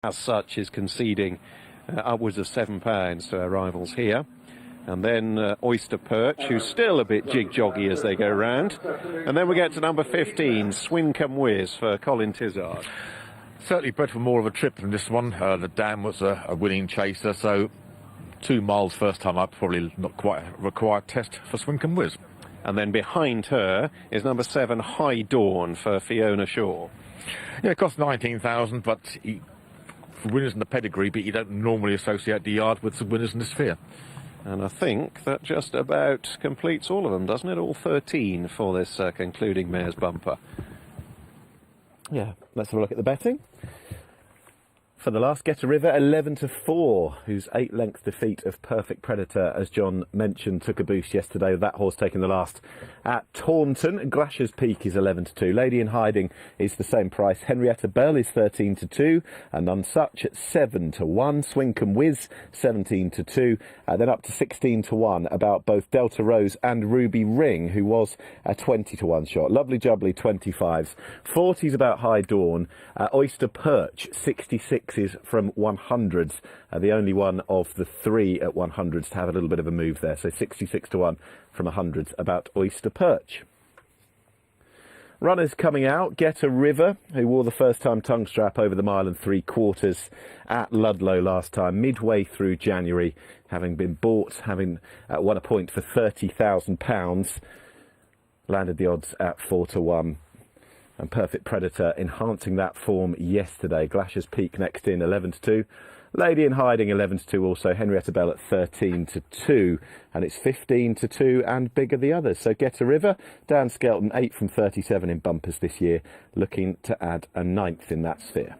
as such is conceding upwards of £7 to our rivals here. And then Oyster Perch, who's still a bit jig-joggy as they go round. And then we get to number 15, Swincome Whiz for Colin Tizard. Certainly bred for more of a trip than this one. The dam was a winning chaser, so 2 miles first time up, probably not quite a required test for Swincome Whiz. And then behind her is number 7, High Dawn for Fiona Shaw. Yeah, it costs 19,000, but winners in the pedigree, but you don't normally associate the yard with the winners in the sphere. And I think that just about completes all of them, doesn't it? All 13 for this concluding Mayor's Bumper. Yeah, let's have a look at the betting. For the last Get a River, 11-4, whose 8-length defeat of Perfect Predator, as John mentioned, took a boost yesterday, with that horse taking the last at Taunton. Glash's Peak is 11-2. Lady in Hiding is the same price. Henrietta Bell is 13-2, and None Such at 7-1. Swincome Whiz 17-2, then up to 16-1 about both Delta Rose and Ruby Ring, who was a 20-1 shot. Lovely Jubbly 25s, 40s about High Dawn. Oyster Perch 66 from 100s, the only one of the 3 at 100s to have a little bit of a move there. So 66-1 from 100s about Oyster Perch. Runners coming out, Get a River, who wore the first time tongue strap over the 1 3/4 at Ludlow last time, midway through January, having been bought, having won a point for £30,000, landed the odds at 4-1. And Perfect Predator enhancing that form yesterday. Glash's Peak next in, 11-2. Lady in Hiding, 11-2 also. Henrietta Bell at 13-2. And it's 15-2 and bigger the others. So Get a River, Dan Skelton, 8 from 37 in bumpers this year, looking to add a 9th in that sphere.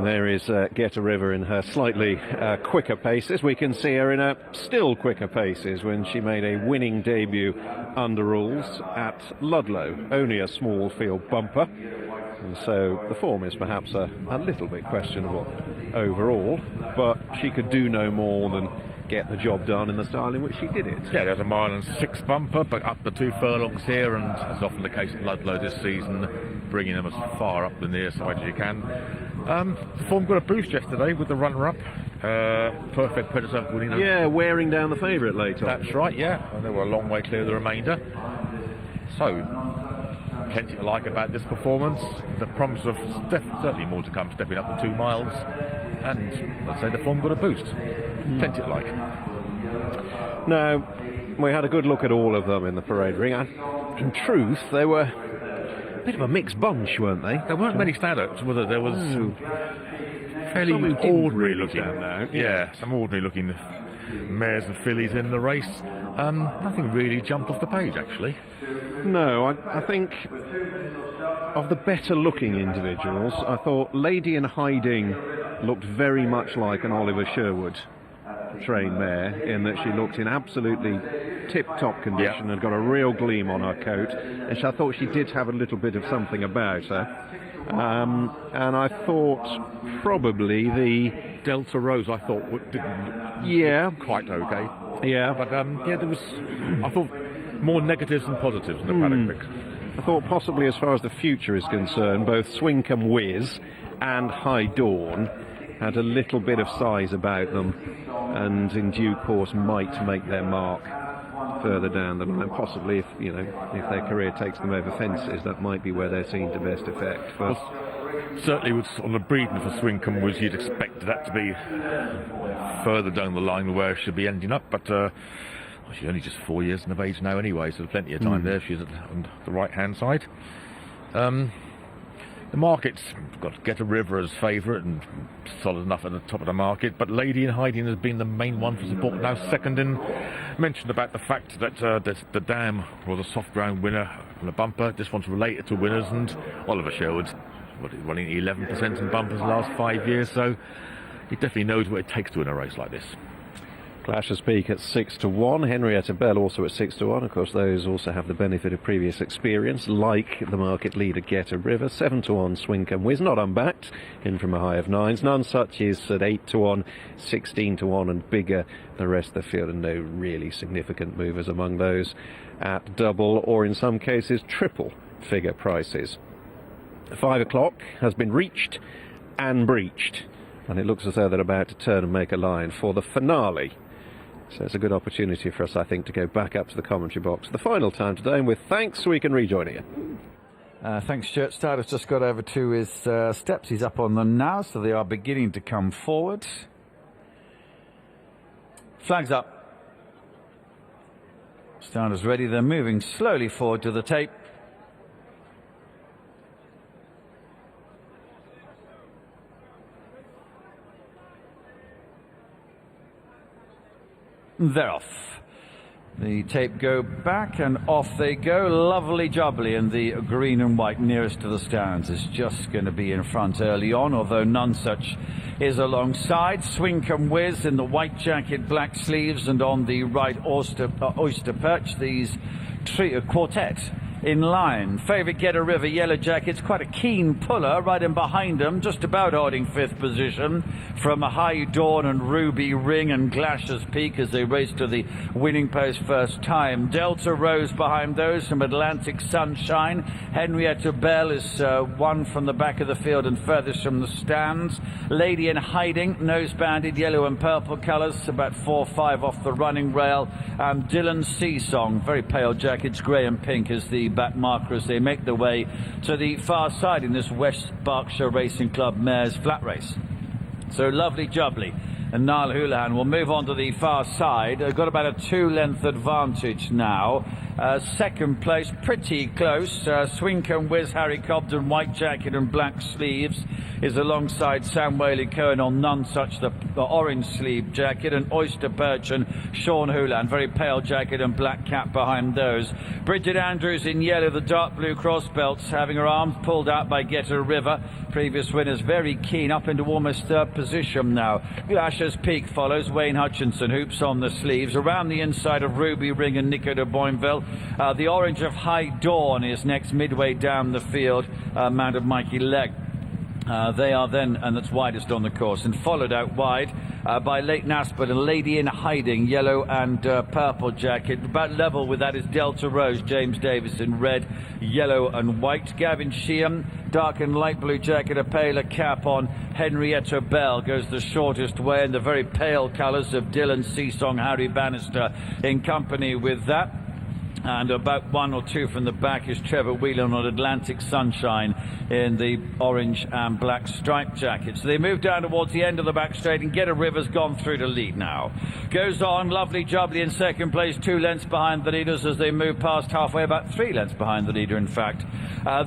There is Get a River in her slightly quicker paces. We can see her in her still quicker paces when she made a winning debut under rules at Ludlow. Only a small field bumper. And so the form is perhaps a little bit questionable overall, but she could do no more than get the job done in the style in which she did it. Yeah, there's a 1 6 bumper, but up the 2 furlongs here, and as often the case at Ludlow this season, bringing them as far up the near side as you can. The form got a boost yesterday with the runner-up, Perfect Predator winning. Yeah, wearing down the favourite later. That's right, yeah, and they were a long way clear of the remainder. So, plenty to like about this performance. The promise of certainly more to come, stepping up the 2 miles, and let's say the form got a boost. Plenty to like. Now, we had a good look at all of them in the parade ring, and in truth, they were a bit of a mixed bunch, weren't they? There weren't many standouts, whether there was fairly ordinary looking. Yeah, some ordinary looking mares and fillies in the race. Nothing really jumped off the page, actually. No, I think of the better looking individuals, I thought Lady in Hiding looked very much like an Oliver Sherwood trained mare, in that she looked in absolutely tip-top condition and got a real gleam on her coat, and I thought she did have a little bit of something about her. And I thought probably the Delta Rose, I thought, didn't look quite okay. Yeah. But, there was, I thought, more negatives than positives in the paddock pick. I thought possibly as far as the future is concerned, both Swincome Whiz and High Dawn had a little bit of size about them, and in due course might make their mark further down the line. Possibly, if their career takes them over fences, that might be where they're seen to best effect. But certainly, on the breeding for Swincome Whiz, you'd expect that to be further down the line where it should be ending up. But she's only just 4 years of age now, anyway, so there's plenty of time there. She's on the right-hand side. The market's got Get a River as favourite and solid enough at the top of the market, but Lady in Hiding has been the main one for support. Now second in, mentioned about the fact that the Dam was a soft ground winner on the bumper. This one's related to winners, and Oliver Sherwood's running 11% in bumpers the last 5 years, so he definitely knows what it takes to win a race like this. Glash's Peak at 6-1, Henrietta Bell also at 6-1. Of course, those also have the benefit of previous experience, like the market leader Get a River. 7-1, Swincome Whiz, not unbacked, in from a high of 9s. None Such is at 8-1, 16-1, and bigger the rest of the field, and no really significant movers among those at double or in some cases triple figure prices. 5 o'clock has been reached and breached, and it looks as though they're about to turn and make a line for the finale. So it's a good opportunity for us, I think, to go back up to the commentary box. The final time today, and with thanks, we can rejoin you. Thanks, Stuart. Starter's just got over to his steps. He's up on them now, so they are beginning to come forward. Flags up. Starter's ready. They're moving slowly forward to the tape. They're off. The tape go back and off they go. Lovely jubbly, and the green and white nearest to the stands is just going to be in front early on, although none such is alongside. Swinkum Whiz in the white jacket, black sleeves, and on the right oyster perch, these quartet in line. Favourite Get a River, yellow jackets, quite a keen puller right in behind them, just about holding 5th position from High Dawn and Ruby Ring and Glash's Peak as they race to the winning post first time. Delta Rose behind those from Atlantic Sunshine. Henrietta Bell is one from the back of the field and furthest from the stands. Lady in Hiding, nose banded yellow and purple colours, about 4-5 off the running rail. Dylan Seasong, very pale jackets, grey and pink as the back marker as they make their way to the far side in this West Berkshire Racing Club Mares Flat Race. So lovely jubbly, and Niall Houlihan will move on to the far side. Got about a 2-length advantage now. Second place, pretty close. Swinkum Whiz, Harry Cobden, white jacket and black sleeves, is alongside Sam Whaley-Cohen on None Such, the orange sleeve jacket, and Oyster Perch and Sean Houlihan, very pale jacket and black cap behind those. Bridget Andrews in yellow, the dark blue cross belts, having her arms pulled out by Get a River. Previous winners very keen, up into almost 3rd position now. Glash's Peak follows, Wayne Hutchinson, hoops on the sleeves. Around the inside of Ruby Ring and Nico de Boinville. The orange of High Dawn is next midway down the field, mounted Mikey Legg. They are then, and that's widest on the course, and followed out wide by Lake Naspert and Lady in Hiding, yellow and purple jacket. About level with that is Delta Rose, James Davis in red, yellow and white. Gavin Sheehan, dark and light blue jacket, a paler cap on. Henrietta Bell goes the shortest way in the very pale colours of Dylan Seasong, Harry Bannister in company with that. And about 1 or 2 from the back is Trevor Whelan on Atlantic Sunshine in the orange and black striped jacket. So they move down towards the end of the back straight, and Get a River's gone through to lead now. Goes on, lovely jubbly in second place, 2 lengths behind the leaders as they move past halfway, about 3 lengths behind the leader in fact.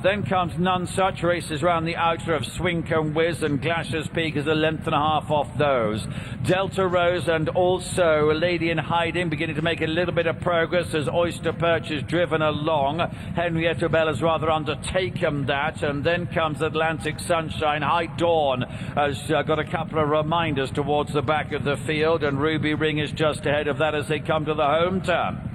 Then comes None Such, races round the outer of Swinkum Whiz, and Glash's Peak is 1.5 lengths off those. Delta Rose and also Lady in Hiding beginning to make a little bit of progress as Oyster Perch is driven along. Henrietta Bell has rather undertaken that, and then comes Atlantic Sunshine. High Dawn has got a couple of reminders towards the back of the field, and Ruby Ring is just ahead of that as they come to the home turn.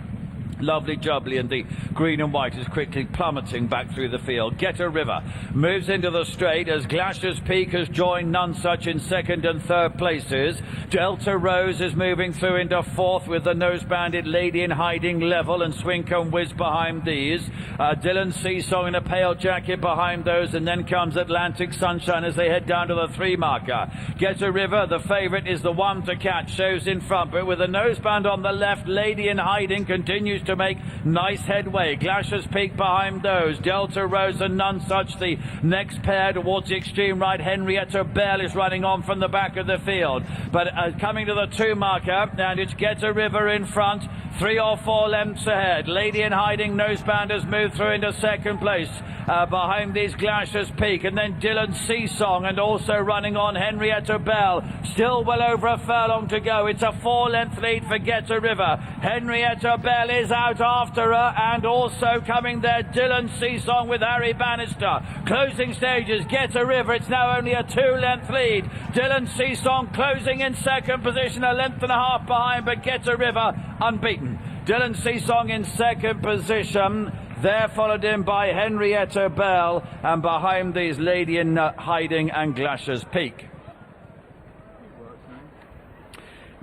Lovely jubbly, and the green and white is quickly plummeting back through the field. Get a River moves into the straight as Glash's Peak has joined None Such in 2nd and 3rd places. Delta Rose is moving through into 4th with the nose-banded Lady in Hiding level, and Swinkum Whiz behind these. Dylan Seasong in a pale jacket behind those, and then comes Atlantic Sunshine as they head down to the 3 marker. Get a River, the favourite, is the one to catch, shows in front, but with a noseband on the left, Lady in Hiding continues to make nice headway. Glash's Peak behind those. Delta Rose and None Such, the next pair towards the extreme right. Henrietta Bell is running on from the back of the field, but coming to the 2 marker, and it's Get a River in front, 3 or 4 lengths ahead. Lady in Hiding, noseband, has moved through into 2nd place. Behind these Glash's Peak, and then Dylan Seasong, and also running on Henrietta Bell. Still well over a furlong to go. It's a 4-length lead for Get a River. Henrietta Bell is out after her, and also coming there Dylan Seasong with Harry Bannister. Closing stages, Get a River. It's now only a 2-length lead. Dylan Seasong closing in 2nd position, 1.5 lengths behind, but Get a River unbeaten. Dylan Seasong in 2nd position. There followed in by Henrietta Bell, and behind these Lady in Hiding and Glash's Peak.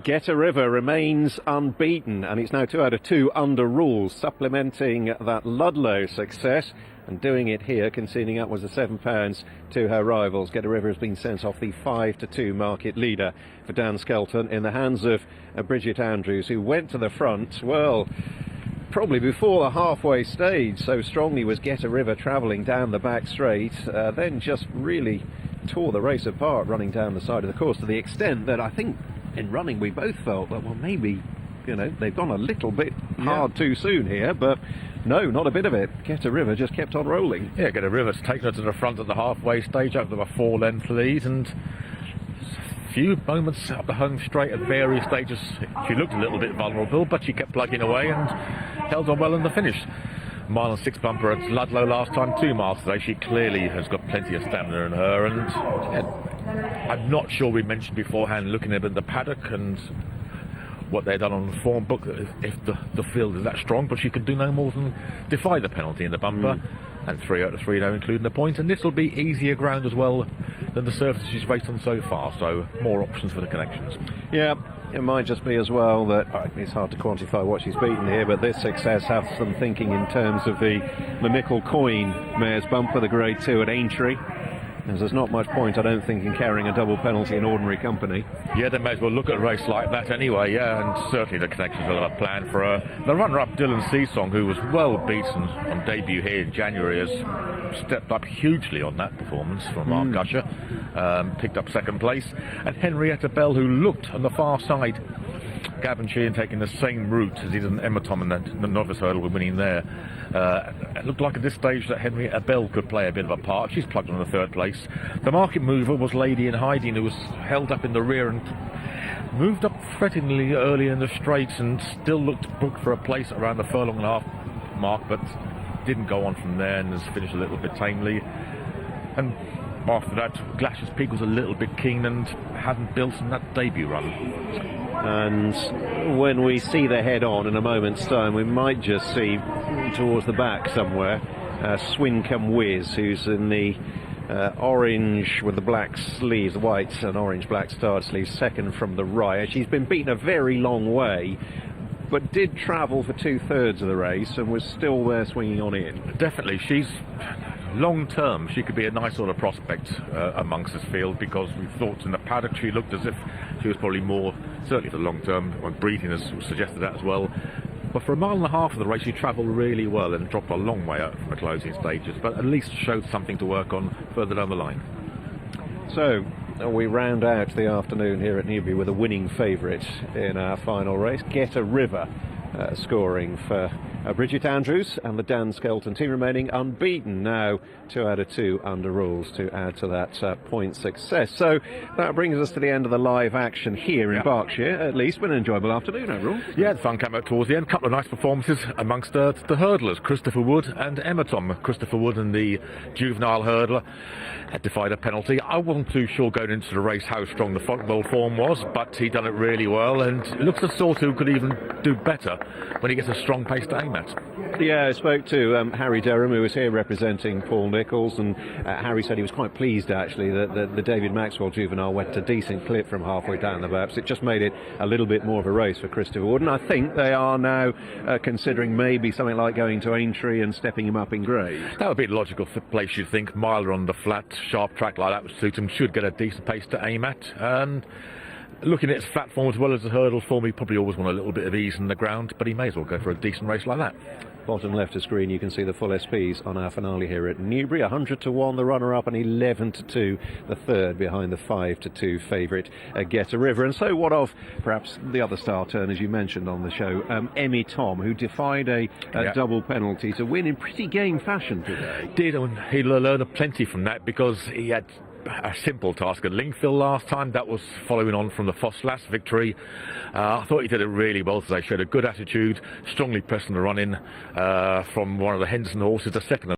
Get a River remains unbeaten, and it's now 2 out of 2 under rules, supplementing that Ludlow success and doing it here, conceding upwards of £7 to her rivals. Get a River has been sent off the 5-2 market leader for Dan Skelton in the hands of Bridget Andrews, who went to the front, well, probably before the halfway stage. So strongly was Get a River travelling down the back straight, then just really tore the race apart running down the side of the course, to the extent that I think in running we both felt that, well, maybe, you know, they've gone a little bit hard too soon here, but no, not a bit of it. Get a River just kept on rolling. Yeah, Get a River's taken her to the front at the halfway stage over a 4-length lead, and a few moments up the home straight at various stages she looked a little bit vulnerable, but she kept plugging away and held on well in the finish. Mile and 6 bumper at Ludlow last time, 2 miles today. She clearly has got plenty of stamina in her, and I'm not sure we mentioned beforehand, looking at the paddock and what they've done on the form book, if the field is that strong, but she could do no more than defy the penalty in the bumper. And 3 out of 3 now, including the point, and this will be easier ground as well than the surfaces she's raced on so far, so more options for the connections. Yeah, it might just be as well that it's hard to quantify what she's beaten here, but this success has some thinking in terms of the nickel coin mare's bumper, the grade 2 at Aintree. As there's not much point, I don't think, in carrying a double penalty in ordinary company. Yeah, they may as well look at a race like that anyway, yeah, and certainly the connections will have a plan for her. The runner-up, Dylan Seesong, who was well beaten on debut here in January, has stepped up hugely on that performance from Mark Gusher, picked up 2nd place. And Henrietta Bell, who looked on the far side, Gavin Sheehan taking the same route as he did in Emma Tom and the novice hurdle, were winning there. It looked like at this stage that Henrietta Bell could play a bit of a part. She's plugged on the 3rd place. The market mover was Lady in Hiding, who was held up in the rear and moved up threateningly early in the straights and still looked booked for a place around the furlong and a half mark, but didn't go on from there and has finished a little bit tamely. And after that, Glash's Peak was a little bit keen and hadn't built in that debut run. And when we see the head on in a moment's time, we might just see towards the back somewhere Swincombe Whiz, who's in the orange with the black sleeves, the white and orange black starred sleeves, 2nd from the right. She's been beaten a very long way, but did travel for 2/3 of the race and was still there swinging on in. Definitely, she's long term, she could be a nice sort of prospect amongst this field, because we thought in the paddock she looked as if she was probably more, certainly for the long term, breeding has suggested that as well. But for a mile and a half of the race she travelled really well and dropped a long way out from the closing stages, but at least showed something to work on further down the line. So we round out the afternoon here at Newbury with a winning favourite in our final race, Get a River, scoring for Bridget Andrews and the Dan Skelton team, remaining unbeaten now, 2 out of 2 under rules to add to that point success. So that brings us to the end of the live action here in Berkshire. At least been an enjoyable afternoon overall. Yeah, the fun came out towards the end. A couple of nice performances amongst the hurdlers, Christopher Wood and Emma Tom. Christopher Wood and the juvenile hurdler had defied a penalty. I wasn't too sure going into the race how strong the football form was, but he done it really well, and looks the sort who could even do better when he gets a strong pace to aim at. Yeah, I spoke to Harry Derham, who was here representing Paul Nicholls, and Harry said he was quite pleased actually that the David Maxwell juvenile went a decent clip from halfway down the Baps. It just made it a little bit more of a race for Christopher Wood, and I think they are now considering maybe something like going to Aintree and stepping him up in grade. That would be the logical place, you'd think. Miler on the flat, sharp track like that would suit him, should get a decent pace to aim at. And looking at his flat form as well as the hurdle form, he probably always want a little bit of ease in the ground, but he may as well go for a decent race like that. Bottom left of screen, you can see the full SPs on our finale here at Newbury. 100-1 the runner-up and 11-2 the third, behind the 5-2 favourite Get a River. And so what of perhaps the other star turn, as you mentioned on the show, Emmy Tom, who defied a double penalty to win in pretty game fashion today. Did, and he'll learn plenty from that, because he had a simple task at Lingfield last time. That was following on from the Fosslas victory. I thought he did it really well today. Showed a good attitude, strongly pressing the run in from one of the Henderson horses, the second